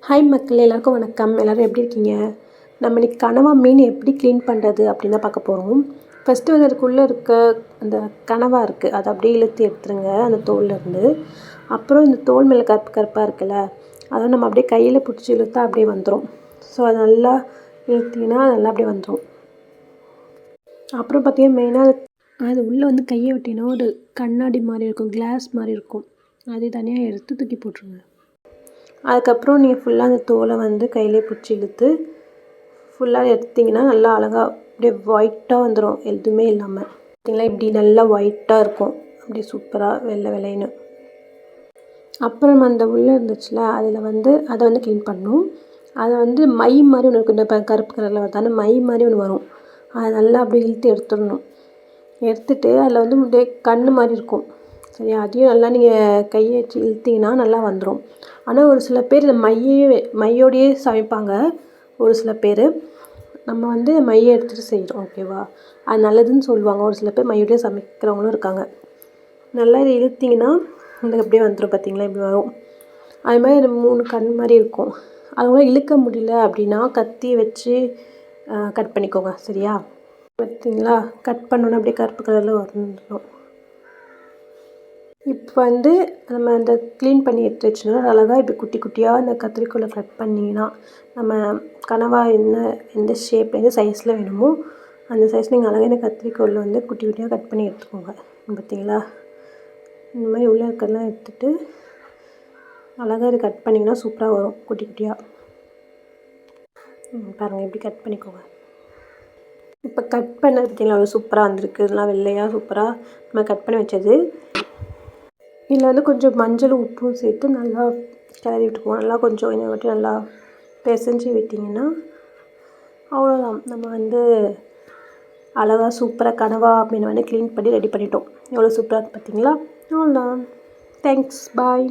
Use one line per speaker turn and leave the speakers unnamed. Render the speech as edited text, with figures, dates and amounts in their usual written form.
Hi மக்கள், எல்லாருக்கும் வணக்கம். எல்லோரும் எப்படி இருக்கீங்க? நம்ம இன்றைக்கி கனவா மீன் எப்படி க்ளீன் பண்ணுறது அப்படின்னு தான் பார்க்க போகிறோம். ஃபஸ்ட்டு வந்து அதுக்குள்ளே இருக்க அந்த கனவா இருக்குது, அதை அப்படியே இழுத்து எடுத்துருங்க அந்த தோல்லேருந்து. அப்புறம் இந்த தோல் மேலே கருப்பு கருப்பாக இருக்குல்ல, அதை நம்ம அப்படியே கையில் பிடிச்சி இழுத்தா அப்படியே வந்துடும். ஸோ அது நல்லா இழுத்திங்கன்னா நல்லா அப்படியே வந்துடும். அப்புறம் பார்த்திங்கன்னா மெயினாக அது உள்ளே வந்து கையை விட்டிங்கன்னா ஒரு கண்ணாடி மாதிரி இருக்கும், கிளாஸ் மாதிரி இருக்கும். அதை தனியாக எடுத்து தூக்கி போட்டுருங்க. அதுக்கப்புறம் நீங்கள் ஃபுல்லாக அந்த தோலை வந்து கையிலே பிடிச்சி இழுத்து ஃபுல்லாக எடுத்திங்கன்னா நல்லா அழகாக அப்படியே ஒயிட்டாக வந்துடும், எதுவுமே இல்லாமல். பார்த்திங்களா, இப்படி நல்லா ஒயிட்டாக இருக்கும், அப்படியே சூப்பராக வெள்ளை வெள்ளைன்னு. அப்புறம் அந்த உள்ளே இருந்துச்சுல, அதில் வந்து அதை வந்து க்ளீன் பண்ணணும். அதை வந்து மை மாதிரி ஒன்று இருக்கும், இந்த கருப்பு கலரில் வருது, அந்த மை மாதிரி ஒன்று வரும். அதை நல்லா அப்படியே இழுத்து எடுத்துடணும். எடுத்துட்டு அதில் வந்து அப்படியே கண் மாதிரி இருக்கும், சரியா? அதையும் நல்லா நீங்கள் கையை வச்சு இழுத்திங்கன்னா நல்லா வந்துடும். ஆனால் ஒரு சில பேர் இந்த மையோடையே சமைப்பாங்க. ஒரு சில பேர் நம்ம வந்து மையை எடுத்துகிட்டு செய்கிறோம், ஓகேவா? அது நல்லதுன்னு சொல்லுவாங்க. ஒரு சில பேர் மையோடையே சமைக்கிறவங்களும் இருக்காங்க. நல்லா இதை இழுத்திங்கன்னா இந்த அப்படியே வந்துடும். பார்த்திங்களா, இப்படி வரும். அது மாதிரி 3 கண் மாதிரி இருக்கும். அதெல்லாம் இழுக்க முடியல அப்படின்னா கத்தியை வச்சு கட் பண்ணிக்கோங்க, சரியா? பார்த்திங்களா, கட் பண்ணோன்னா அப்படியே கருப்பு கலரில் வந்துடும். இப்போ வந்து நம்ம அந்த க்ளீன் பண்ணி எடுத்து வச்சோன்னா அழகாக இப்படி குட்டி குட்டியாக அந்த கத்திரிக்கோலை கட் பண்ணிங்கன்னா நம்ம கனவா எந்த ஷேப் எந்த சைஸில் வேணுமோ அந்த சைஸ் நீங்கள் அழகாக இந்த கத்திரிக்கோலில் வந்து குட்டி குட்டியாக கட் பண்ணி எடுத்துக்கோங்க. பார்த்திங்களா, இந்த மாதிரி உள்ளே இருக்கிறதெல்லாம் எடுத்துகிட்டு அழகாக இதை கட் பண்ணிங்கன்னா சூப்பராக வரும், குட்டி குட்டியாக. பாருங்கள், இப்படி கட் பண்ணிக்கோங்க. இப்போ கட் பண்ண பார்த்திங்களா, அவ்வளோ சூப்பராக வந்திருக்கு. இதெல்லாம் வெள்ளையாக சூப்பராக நம்ம கட் பண்ணி வச்சது. இதில் வந்து கொஞ்சம் மஞ்சள் உப்பும் சேர்த்து நல்லா கிளறி விட்டுக்குவோம். நல்லா கொஞ்சம் இதை விட்டு நல்லா பிசைஞ்சு விட்டிங்கன்னா அவ்வளோதான். நம்ம வந்து அழகாக சூப்பராக கனவா மீனை வந்து க்ளீன் பண்ணி ரெடி பண்ணிட்டோம். எவ்வளோ சூப்பராக இருக்குது பார்த்திங்களா? அவ்வளோதான். தேங்க்ஸ், பாய்.